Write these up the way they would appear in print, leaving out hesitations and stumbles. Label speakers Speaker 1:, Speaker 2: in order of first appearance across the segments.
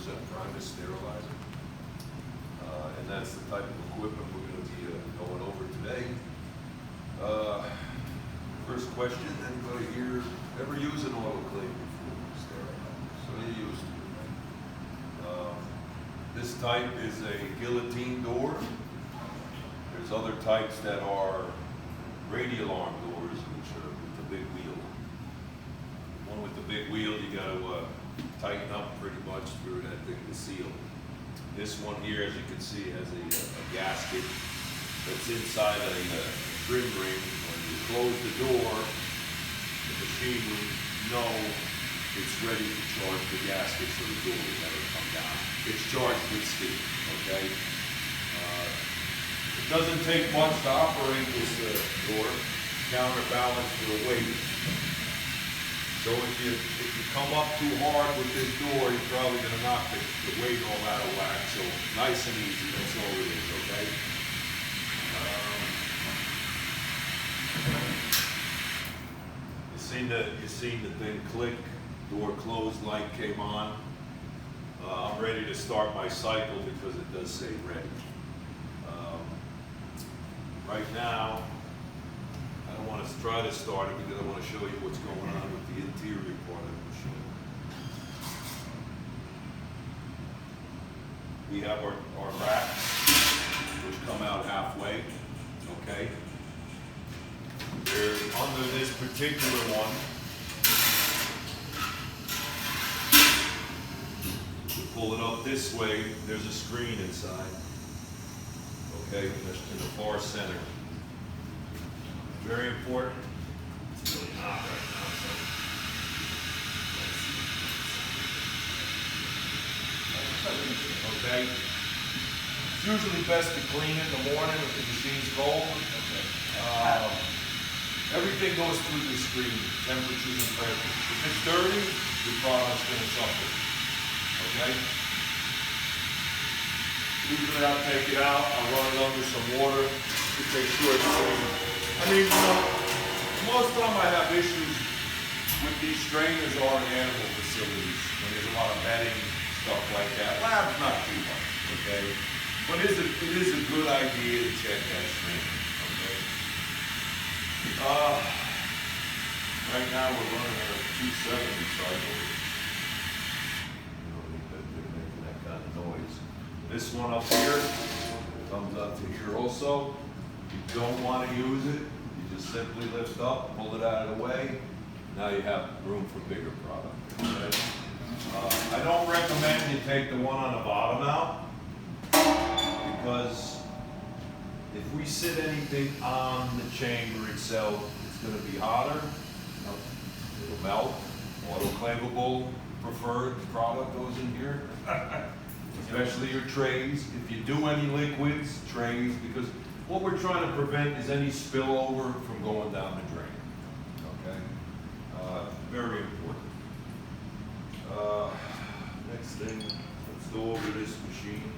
Speaker 1: Primus sterilizer. And that's the type of equipment we're going to be going over today. First question, anybody here ever use an autoclave before? So you used to, right? This type is a guillotine door. There's other types that are radial arm doors, which are with the big wheel. One with the big wheel, you got to tighten up pretty much through that thing to seal. This one here, as you can see, has a gasket that's inside a trim ring. When you close the door, the machine will know it's ready to charge the gasket so the door will never come down. It's charged with steam, okay? It doesn't take much to operate this door, counterbalance for the weight. So if you come up too hard with this door, you're probably going to knock the weight all out of whack. So nice and easy, that's all it is, okay? You seen the thing click, door closed, light came on. I'm ready to start my cycle because it does say ready. Right now, I don't want to try to start it because I want to show you what's going on with the interior part of the machine. We have our racks, which come out halfway, okay? They're under this particular one. To pull it up this way, there's a screen inside. Okay, just in the far center. Very important. It's really hot right now, so. Okay. It's usually best to clean it in the morning if the machine's cold. Okay. Everything goes through the screen, temperatures and pressures. If it's dirty, your product's going to suffer. Okay? Usually I'll take it out, I'll run it under some water to make sure it's clean. I mean, you know, most of the time I have issues with these strainers are in animal facilities when there's a lot of bedding, stuff like that. Lab's not too much, okay? But it is a good idea to check that strainer, okay? Right now we're running at a 270 cycle. You don't need that, they're making that kind of noise. This one up here comes up to here also. If you don't want to use it, you just simply lift up, pull it out of the way. Now you have room for bigger product. Okay? I don't recommend you take the one on the bottom out because if we sit anything on the chamber itself, it's going to be hotter. It'll melt. Autoclavable preferred product goes in here. Especially your trays. If you do any liquids, trays, because what we're trying to prevent is any spillover from going down the drain. Okay? Very important. Next thing, let's go over this machine.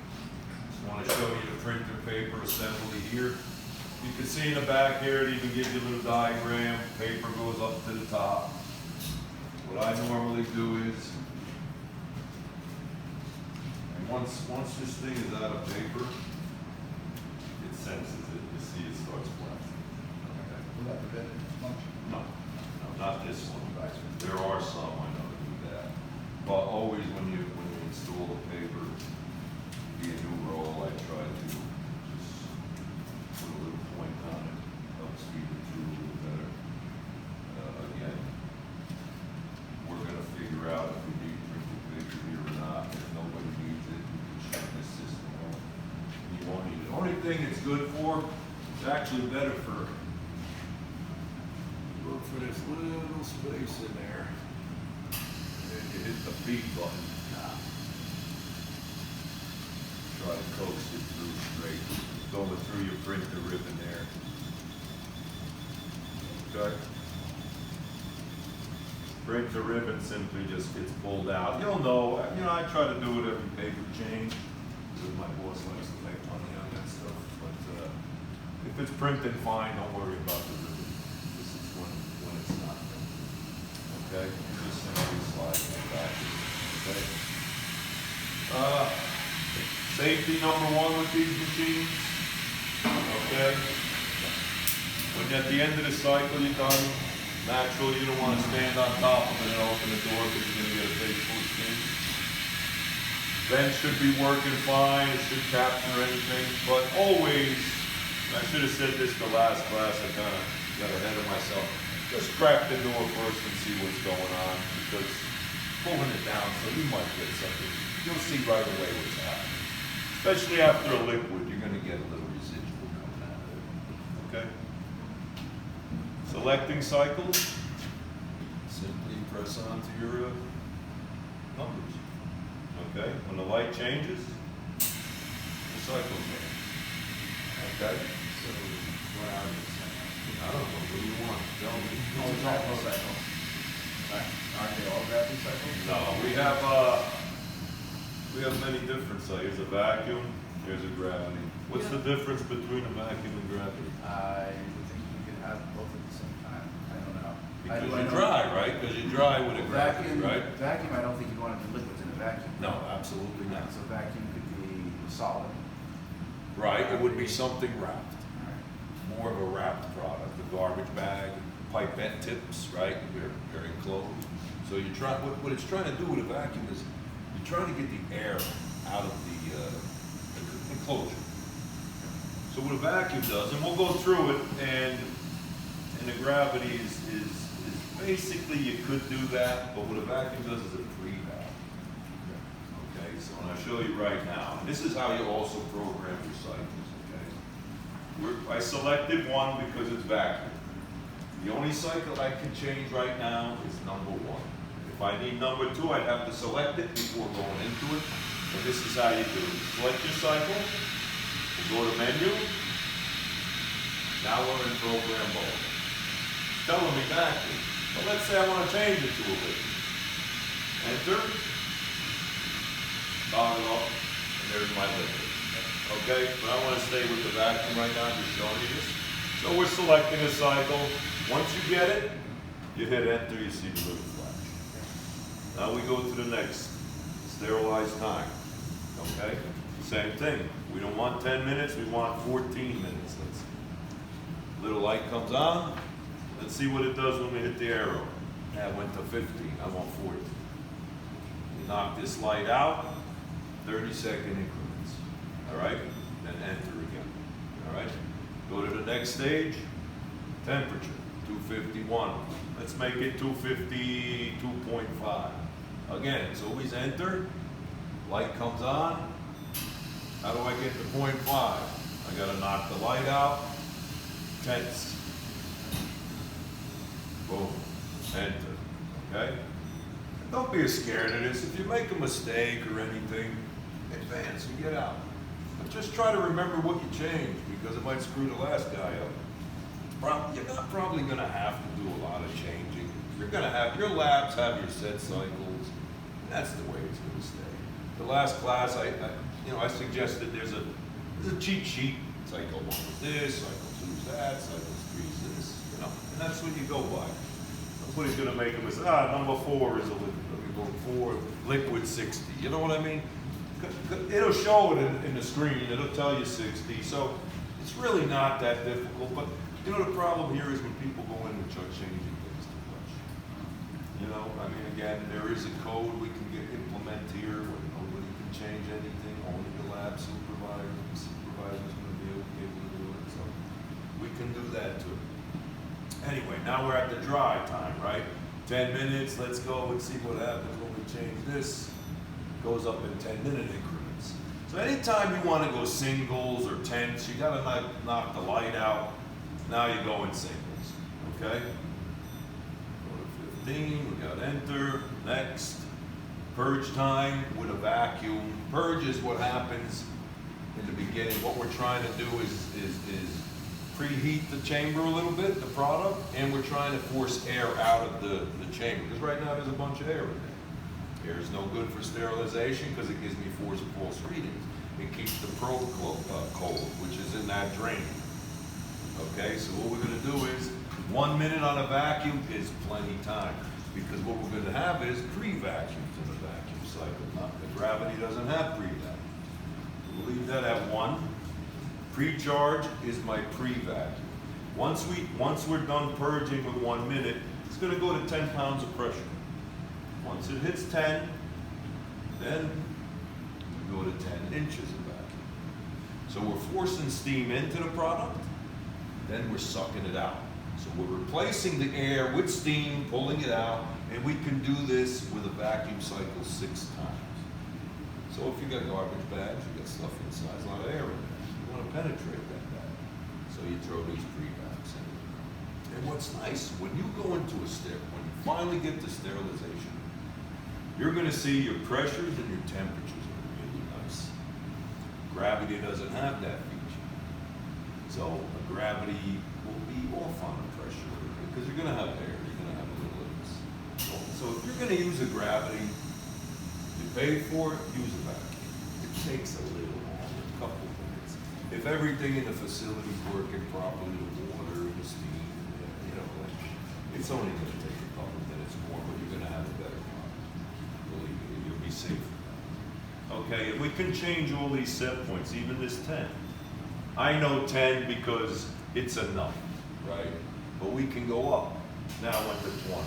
Speaker 1: Just want to show you the printer paper assembly here. You can see in the back here, it even gives you a little diagram. Paper goes up to the top. What I normally do is, once this thing is out of paper, it senses it. You see it starts flashing. Okay.
Speaker 2: Will that prevent it much?
Speaker 1: No, not this one. There are some I know that do that. But always when you install the paper, be a new roll, I try to just put a little point on it, helps feed it through a little better. Again, we're going to figure out if we need printed paper here or not. If nobody needs it, we can shut this system off. You won't need it. The only thing it's good for, it's actually better for, look for this little space in there. And then you hit the feed button. Try to coax it through straight. Going through your printer ribbon there. Okay. Printer ribbon simply just gets pulled out. You'll know, you know, I try to do it every paper change because my boss likes to make money on that stuff. But if it's printed fine, don't worry about the ribbon. This is when it's not printed. Okay? Just simply slide it back. Okay? Safety number one with these machines, okay? When at the end of the cycle you're done, naturally you don't want to stand on top of it and open the door because you're going to get a face full of steam. Vent should be working fine, it should capture anything, but always, I should have said this the last class, I kind of got ahead of myself. Just crack the door first and see what's going on, because pulling it down, so you might get something. You'll see right away what's happening. Especially after a liquid, you're going to get a little residual coming out of it. Okay? Selecting cycles, simply press onto your numbers. Okay? When the light changes, the cycle changes. Okay?
Speaker 2: So, what are you saying?
Speaker 1: I don't know. What do you want? Tell me.
Speaker 2: Oh, it's all gravity cycles. Aren't they all gravity cycles?
Speaker 1: No, we have many different cycles. There's a vacuum, there's a gravity. What's the difference between a vacuum and gravity?
Speaker 2: I would think you could have both at the same time. I don't know.
Speaker 1: Because you're dry, right? Because you're dry with a gravity, right?
Speaker 2: Vacuum, I don't think you want to do liquids in a vacuum.
Speaker 1: No, absolutely not.
Speaker 2: So vacuum could be solid.
Speaker 1: Right, it would be something wrapped.
Speaker 2: All right.
Speaker 1: More of a wrapped product, a garbage bag, pipette tips, right? They're enclosed. So you're trying, what it's trying to do with a vacuum is you're trying to get the air out of the enclosure. So what a vacuum does, and we'll go through it, and the gravity is basically you could do that, but what a vacuum does is a pre-valve. Okay, so when I show you right now, and this is how you also program your cycles, okay? I selected one because it's vacuum. The only cycle I can change right now is number one. If I need number two, I'd have to select it before going into it. And this is how you do it. Select your cycle, we'll go to menu. Now we're in program mode. It's telling me vacuum. But let's say I want to change it to a liquid. Enter, toggle off, and there's my liquid. Okay, but I want to stay with the vacuum right now, just showing you this. So we're selecting a cycle. Once you get it, you hit enter, you see the little flash. Now we go to the next, sterilize time. Okay, same thing. We don't want 10 minutes, we want 14 minutes. Let's see. Little light comes on. Let's see what it does when we hit the arrow. Yeah, it went to 15, I want 14. You knock this light out, 30-second increments. All right, then enter again. All right, go to the next stage, temperature. 251. Let's make it 252.5. Again, it's always enter. Light comes on. How do I get to 0.5? I gotta knock the light out. Tenths. Boom. Enter. Okay? And don't be scared of this. If you make a mistake or anything, advance and get out. But just try to remember what you changed because it might screw the last guy up. You're not probably going to have to do a lot of changing. You're going to have, your labs have your set cycles. That's the way it's going to stay. The last class, I suggested there's a cheat sheet. Cycle 1 is this, cycle 2 is that, cycle 3 is this, and that's what you go by. Nobody's going to make a mistake. Number 4 is a liquid. Let me go 4, liquid 60. You know what I mean? It'll show it in the screen. It'll tell you 60. So it's really not that difficult, but you know, the problem here is when people go in and start changing things too much. You know, I mean, again, there is a code we can implement here where nobody can change anything, only the lab supervisor. The supervisor's going to be able to do it, so we can do that too. Anyway, now we're at the dry time, right? 10 minutes, let's go and see what happens when we change this. It goes up in 10-minute increments. So anytime you want to go singles or tenths, you got to knock the light out. Now you go in singles, okay? Go to 15, we got enter, next. Purge time with a vacuum. Purge is what happens in the beginning. What we're trying to do is preheat the chamber a little bit, the product, and we're trying to force air out of the chamber. Because right now there's a bunch of air in there. Air is no good for sterilization because it gives me false readings. It keeps the probe cold, which is in that drain. Okay, so what we're going to do is 1 minute on a vacuum is plenty time because what we're going to have is pre-vacuums in the vacuum cycle, not the Gravity doesn't have pre-vac. We'll leave that at 1. Pre-charge is my pre-vacuum. Once we're done purging with 1 minute, it's going to go to 10 pounds of pressure. Once it hits 10, then we go to 10 inches of vacuum. So we're forcing steam into the product, then we're sucking it out. So we're replacing the air with steam, pulling it out, and we can do this with a vacuum cycle 6 times. So if you got garbage bags, you got stuff inside, there's a lot of air in there. You want to penetrate that bag. So you throw these pre-vacs in. And what's nice, when you go into a when you finally get to sterilization, you're going to see your pressures and your temperatures are really nice. Gravity doesn't have that feature. So a gravity will be off on the pressure because you're going to have air, you're going to have a little of this. So if you're going to use a gravity, you pay for it, use a vacuum. It takes a little longer, a couple of minutes. If everything in the facility is working properly, the water, the steam, you know, it's only going to take a couple of minutes more, but you're going to have a better product. Believe me, you'll be safer. Okay, and we can change all these set points, even this 10. I know 10 because it's enough, right? But we can go up. Now I went to 20.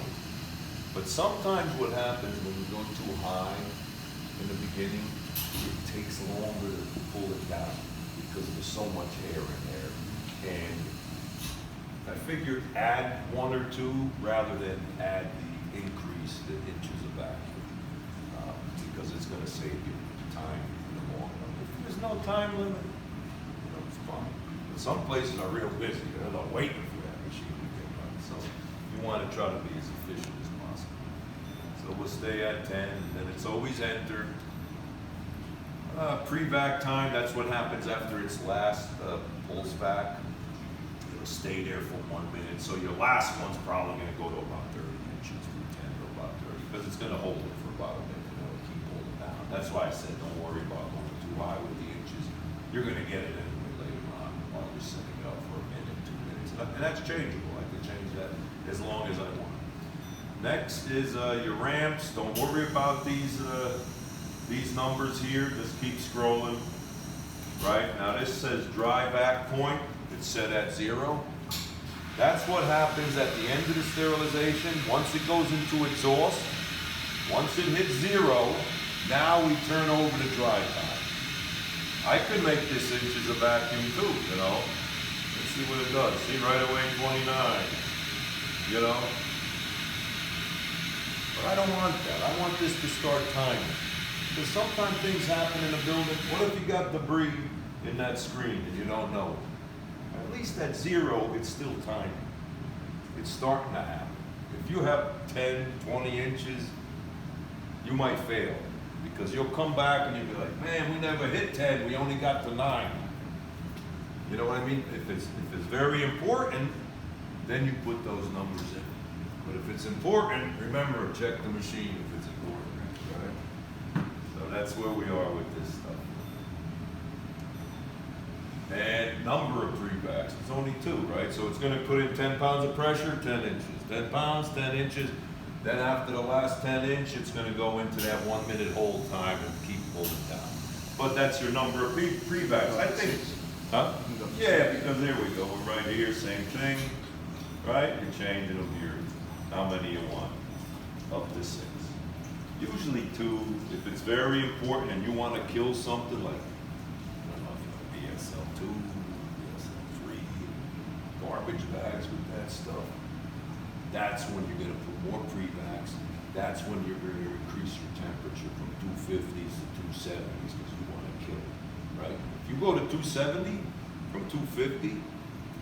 Speaker 1: But sometimes what happens when you go too high in the beginning, it takes longer to pull it down because there's so much air in there. And I figured add 1 or 2 rather than add the increase, the inches of vacuum, because it's going to save you time in the long run. If there's no time limit, you know, it's fine. But some places are real busy. They're not waiting for that machine to get run. So you want to try to be as efficient as possible. So we'll stay at 10, and then it's always entered. Pre-vac time, that's what happens after its last pulse vac. It'll stay there for 1 minute. So your last one's probably going to go to about 30 inches, from 10 to about 30, because it's going to hold it for about a minute. It'll keep holding down. That's why I said don't worry about going too high with the inches. You're going to get it anyway later on while you're setting it up for a minute, 2 minutes. And that's changeable. I can change that as long as I want. Next is your ramps. Don't worry about these numbers here. Just keep scrolling. Right, now this says dry vac point. It's set at 0. That's what happens at the end of the sterilization. Once it goes into exhaust, once it hits 0, now we turn over to dry time. I could make this inches of vacuum too, you know. Let's see what it does. See, right away 29, you know. But I don't want that. I want this to start timing. Because sometimes things happen in a building. What if you got debris in that screen and you don't know? At least at 0, it's still timing. It's starting to happen. If you have 10, 20 inches, you might fail. Because you'll come back and you'll be like, man, we never hit 10, we only got to 9. You know what I mean? If it's very important, then you put those numbers in. But if it's important, remember, check the machine if it's important, right? So that's where we are with this stuff. And number of pre-vacs, it's only 2, right? So it's going to put in 10 pounds of pressure, 10 inches. 10 pounds, 10 inches. Then after the last 10 inch, it's going to go into that 1 minute hold time and keep pulling down. But that's your number of pre-vacs. I think, huh? Yeah, because there we go. We're right here, same thing, right? You're changing them here. How many you want? Up to 6. Usually 2. If it's very important and you want to kill something like, I don't know if you have BSL2, BSL3, garbage bags with that stuff, that's when you're going to put more pre-vacs. That's when you're going to increase your temperature from 250s to 270s because you want to kill it, right? If you go to 270 from 250,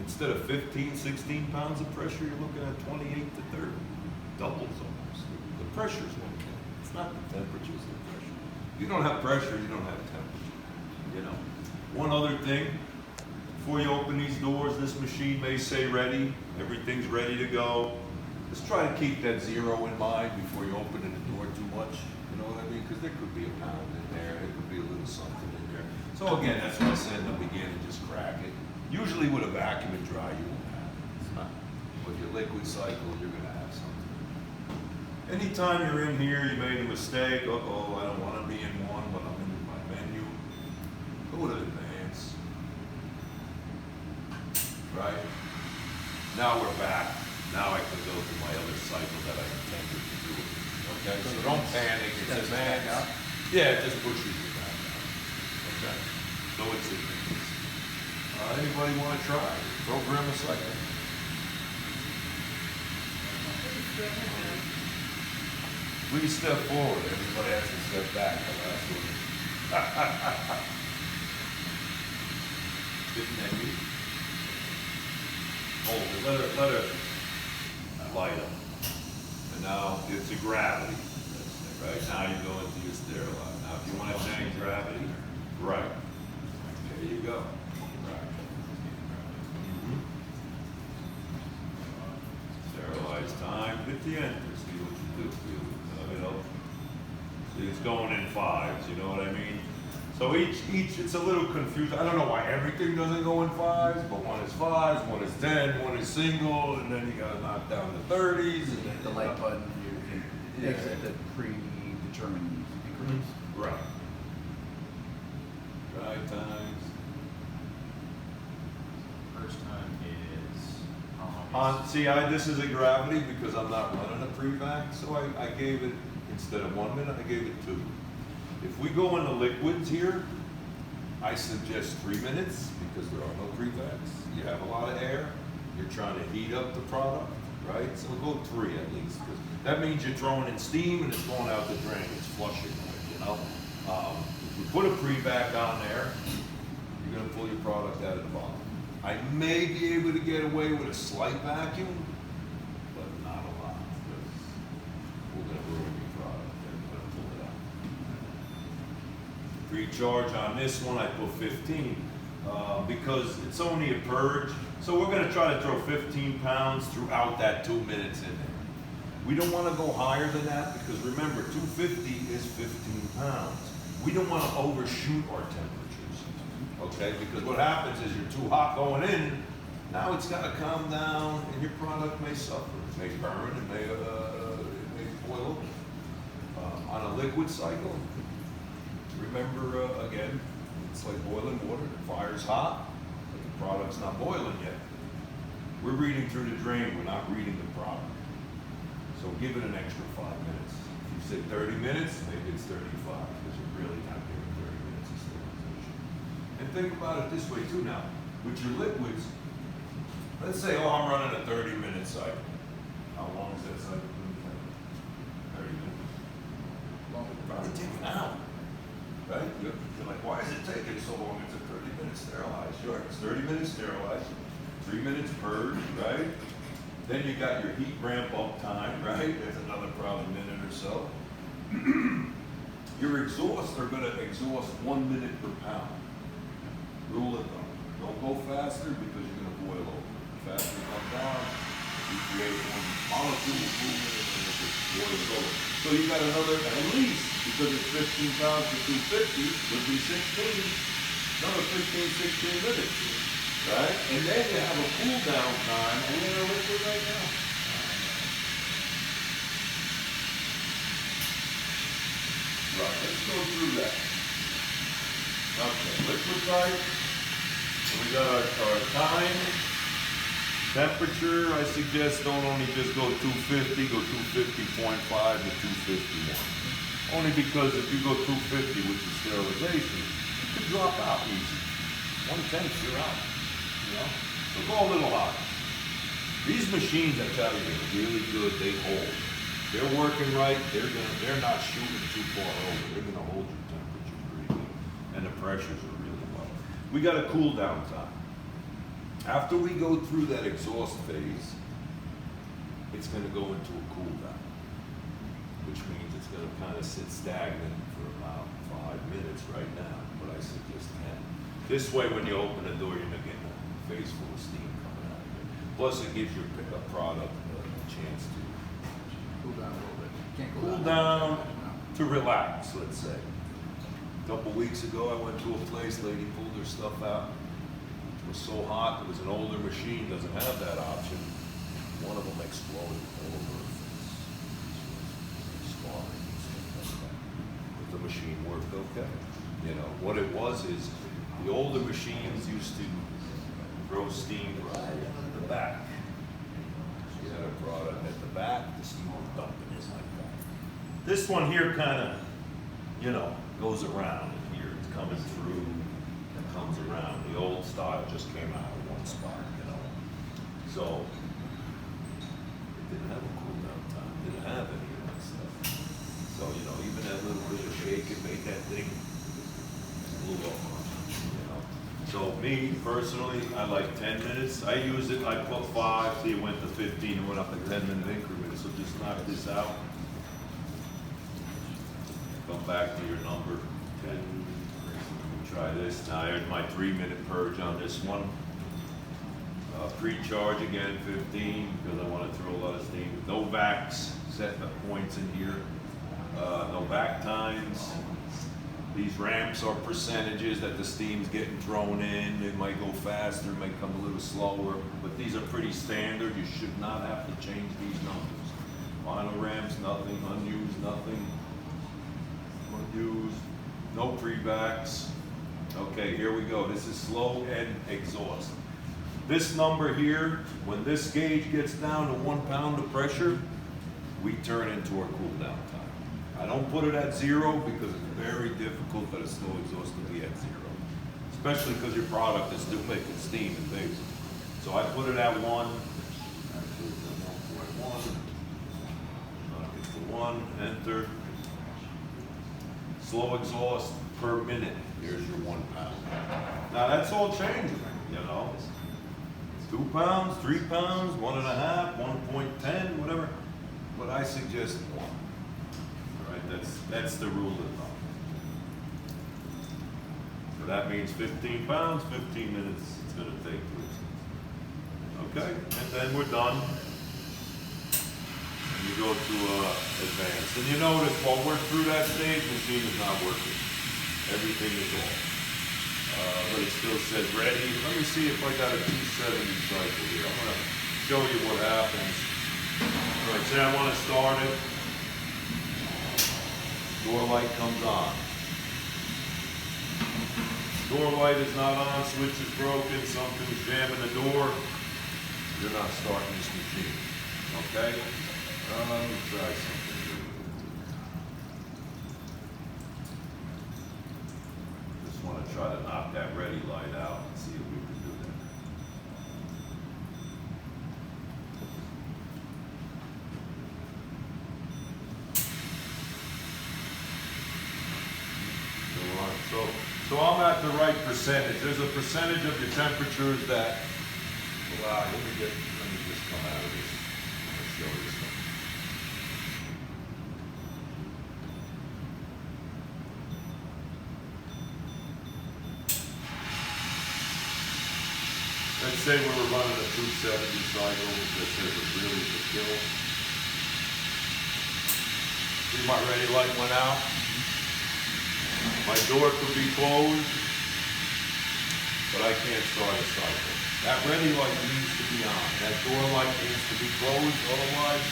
Speaker 1: instead of 15, 16 pounds of pressure, you're looking at 28 to 30. Doubles almost. The pressure's what kills it. It's not the temperature, it's the pressure. If you don't have pressure, you don't have temperature. You know. One other thing, before you open these doors, this machine may say ready. Everything's ready to go. Just try to keep that 0 in mind before you open the door too much. You know what I mean? Because there could be a pound in there. There could be a little something in there. So again, that's what I said in the beginning, just crack it. Usually with a vacuum and dry, you won't have it. It's not. With your liquid cycle, you're going to have something. Anytime you're in here, you made a mistake. Uh-oh, I don't want to be in 1. Now we're back. Now I can go to my other cycle that I intended to do. Okay, so don't panic. It's
Speaker 2: Steps back
Speaker 1: advanced.
Speaker 2: out?
Speaker 1: Yeah, it just pushes you back out. Okay, so it's advanced. Anybody want to try? Program a cycle. Please step forward. Everybody has to step back. The last one. Didn't they read? Hold it. Let her light up. And now it's a gravity. Right? Now you go into your sterilize. Now if you want to change gravity, right. There you go. Right. Sterilize time. Hit the enter. See what you do. See, it's going in fives. You know what I mean? So each, it's a little confused. I don't know why everything doesn't go in fives, but one is fives, one is 10, one is single, and then you gotta knock down the 30s. And then
Speaker 2: The light button, you can exit the predetermined increments.
Speaker 1: Right. Drive times.
Speaker 3: First time is how long?
Speaker 1: See, this is a gravity because I'm not running a prevac, so I gave it, instead of 1 minute, I gave it 2. If we go into liquids here, I suggest 3 minutes because there are no prevacs. You have a lot of air. You're trying to heat up the product, right? So we'll go 3 at least. 'Cause that means you're throwing in steam and it's going out the drain. It's flushing, you know? If you put a prevac on there, you're gonna pull your product out of the bottom. I may be able to get away with a slight vacuum, but not a lot. Because we're gonna ruin your product and we're gonna pull it out. Recharge on this one, I put 15 because it's only a purge. So we're gonna try to throw 15 pounds throughout that 2 minutes in there. We don't wanna go higher than that because remember, 250 is 15 pounds. We don't wanna overshoot our temperatures, okay? Because what happens is you're too hot going in, now it's gotta calm down and your product may suffer. It may burn, it may boil over. On a liquid cycle, remember, again, it's like boiling water. The fire's hot, but the product's not boiling yet. We're reading through the drain, we're not reading the product. So give it an extra 5 minutes. If you say 30 minutes, maybe it's 35, because you're really not giving 30 minutes of sterilization. And think about it this way too now. With your liquids, let's say, oh, I'm running a 30-minute cycle. How long is that cycle? 30 minutes. Probably take an hour. Right? You're like, why is it taking so long? It's a 30-minute sterilize. Sure, it's 30 minutes sterilize, 3 minutes purge, right? Then you got your heat ramp up time, right? That's another probably minute or so. Your exhausts are gonna exhaust 1 minute per pound. Rule of thumb. Don't go faster because you're gonna boil over. The faster you come down, you create one molecule movement and then it just boils over. So you got another, at least, because it's 15 pounds to 250, would be 16, another 15, 16 minutes, right? And then you have a cool down time. Are we in a liquid right now? Right, let's go through that. Okay, liquid type. So we got our time. Temperature, I suggest don't only just go 250, go 250.5 to 251. Only because if you go 250 with the sterilization, you could drop out easy. 110, you're out. You know? So go a little higher. These machines, I tell you, they're really good, they hold. They're working right, they're not shooting too far over. They're gonna hold your temperature pretty good. And the pressures are really low. We got a cool down time. After we go through that exhaust phase, it's going to go into a cool down, which means it's going to kind of sit stagnant for about 5 minutes right now, but I suggest 10. This way, when you open the door, you're not getting a face full of steam coming out of it. Plus, it gives your pickup product a chance to
Speaker 2: Cool down a little bit. Can't
Speaker 1: cool down to relax, let's say. A couple weeks ago, I went to a place, lady pulled her stuff out. It was so hot, it was an older machine, doesn't have that option. One of them exploded all over her face. She was scarring and stuff like that. But the machine worked okay. You know, what it was is, the older machines used to throw steam right out of the back. better product. At the back, the steam dumping is like that.
Speaker 4: This one here kinda, you know, goes around here, it's coming through, and comes around. The old style just came out of one spot, you know. So, it didn't have a cool down time, didn't have any of that stuff. So, you know, even that little bit of shake, it made that thing blew up on it, you know. So me, personally, I like 10 minutes. I use it, I put 5, see it went to 15, it went up in 10-minute increments, so just knock this out. Come back to your number 10. Try this. Now here's my 3-minute purge on this one. Pre-charge again, 15, because I want to throw a lot of steam. No vacs, set the points in here. No back times. These ramps are percentages that the steam's getting thrown in. It might go faster, it might come a little slower, but these are pretty standard. You should not have to change these numbers. Final ramps, nothing. Unused, nothing. Unused, no pre-vacs. Okay, here we go. This is slow and exhaust. This number here, when this gauge gets down to 1 pound of pressure, we turn into our cool down time. I don't put it at 0 because it's very difficult for a slow exhaust to be at 0, especially because your product is still making steam and things. So I put it at 1. Actually, it's at 1.1. Knock it to 1. Enter. Slow exhaust per minute. Here's your 1 pound. Now that's all changing, you know. 2 pounds, 3 pounds, 1.5, 1.10, whatever. But I suggest 1. All right, that's the rule of thumb. So that means 15 pounds, 15 minutes it's going to take to exhaust. Okay, and then we're done. And you go to advanced. And you notice while we're through that stage, the machine is not working. Everything is off. But it still says ready. Let me see if I got a 270 cycle here. I'm going to show you what happens. All right, say I want to start it. Door light comes on. Door light is not on, switch is broken, something's jamming the door. You're not starting this machine. Okay? Let me try something here. Just want to try to knock that ready light out and see if we can do that. So I'm at the right percentage. There's a percentage of your temperatures that allow. Let me just come out of this. Let's show you something. Let's say we were running a 270 cycle, this is really the kill. See, my ready light went out. My door could be closed, but I can't start a cycle. That ready light needs to be on. That door light needs to be closed, otherwise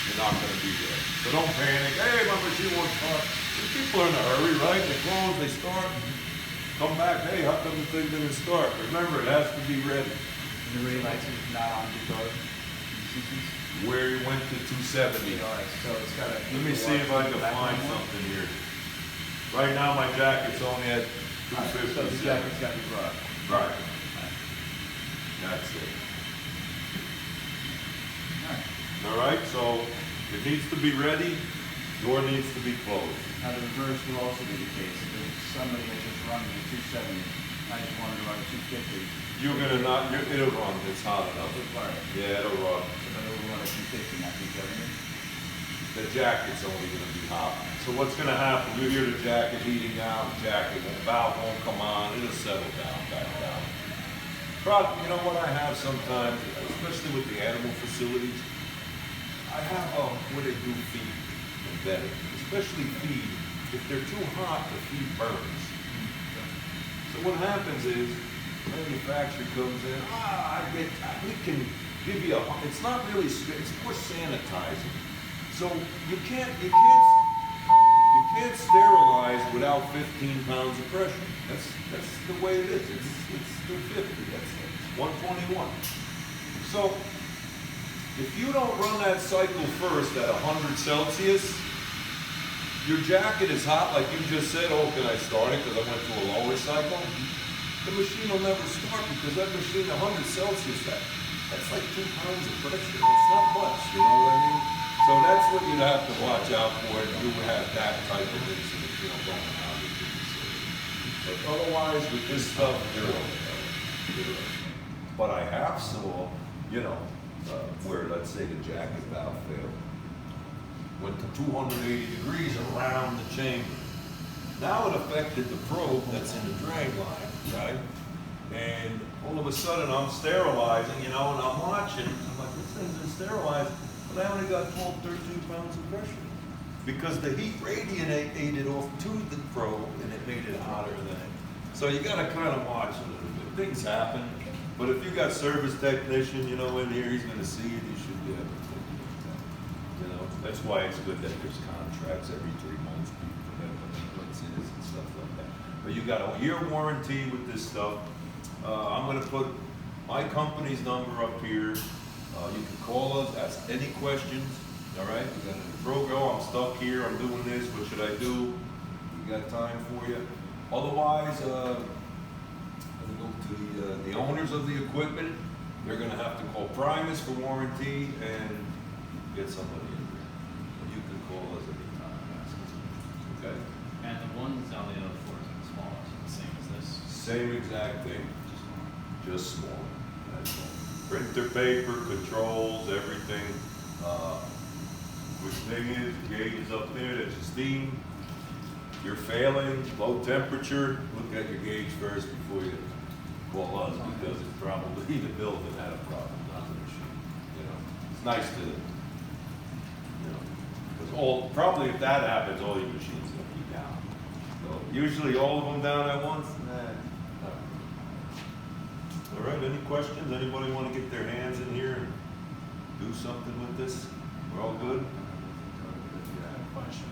Speaker 4: you're not going to be there. So don't panic. Hey, my machine won't start. People are in a hurry, right? They close, they start, come back. Hey, how come the thing didn't start? Remember, it has to be ready.
Speaker 2: And the ready lights are not on the door.
Speaker 4: Where you went to 270.
Speaker 2: All right, so it's got to.
Speaker 4: Let me see if I can find something here. Right now, my jacket's only at 250.
Speaker 2: So the jacket's got to be brought.
Speaker 4: Right. That's it. All right, so it needs to be ready. Door needs to be closed.
Speaker 2: Now the reverse will also be the case. If somebody is just running a 270, I just wanted to run a 250.
Speaker 4: You're gonna not. It'll run. It's hot enough. Yeah, it'll run.
Speaker 2: So then it will run a 250, not 270.
Speaker 4: The jacket's only gonna be hot. So what's gonna happen? You hear the jacket heating down. The jacket valve won't come on. It'll settle down, back down. Probably, you know what I have sometimes, especially with the animal facilities. I have what they do feed embedded, especially feed. If they're too hot, the feed burns. So what happens is, manufacturer comes in, we can give you it's not really, it's more sanitizing. So you can't sterilize without 15 pounds of pressure. That's the way it is. It's 250. That's 121. So If you don't run that cycle first at 100 Celsius, your jacket is hot, like you just said, oh, can I start it because I went to a lower cycle? The machine will never start because that machine, 100 Celsius, that's like 2 pounds of pressure. It's not much, you know what I mean? So that's what you'd have to watch out for if you have that type of incident, you know, going on with your facility. But otherwise, with this stuff, you're okay. You're okay. But I have saw, you know, where let's say the jacket valve failed, went to 280 degrees around the chamber. Now it affected the probe that's in the drag line, right? And all of a sudden I'm sterilizing, you know, and I'm watching, I'm like, this thing's been sterilized, but I only got 12, 13 pounds of pressure. Because the heat radiated off to the probe and it made it hotter than it. So you gotta kind of watch a little bit. Things happen, but if you got service technician, you know, in here, he's gonna see it, he should be able to take it like that. You know, that's why it's good that there's contracts every 3 months, people forget what maintenance is and stuff like that. But you got a year warranty with this stuff. I'm gonna put my company's number up here. You can call us, ask any questions, all right? We got a program, I'm stuck here, I'm doing this, what should I do? We got time for you. Otherwise, I'm gonna go to the owners of the equipment. They're gonna have to call Primus for warranty and get somebody in there. You can call us anytime, ask us. Okay?
Speaker 3: And the ones on the other floor is the smallest, the same as this.
Speaker 4: Same exact thing, just small. That's all. Printer paper, controls, everything. Which thing is, the gauge is up there, that's your steam. You're failing, low temperature, look at your gauge first before you call us, because it's probably the building had a problem, not the machine. You know, it's nice to, you know, because probably if that happens, all your machines gonna be down. So usually all of them down at once, nah. Not really. All right, any questions? Anybody want to get their hands in here and do something with this? We're all good?
Speaker 2: I have a question.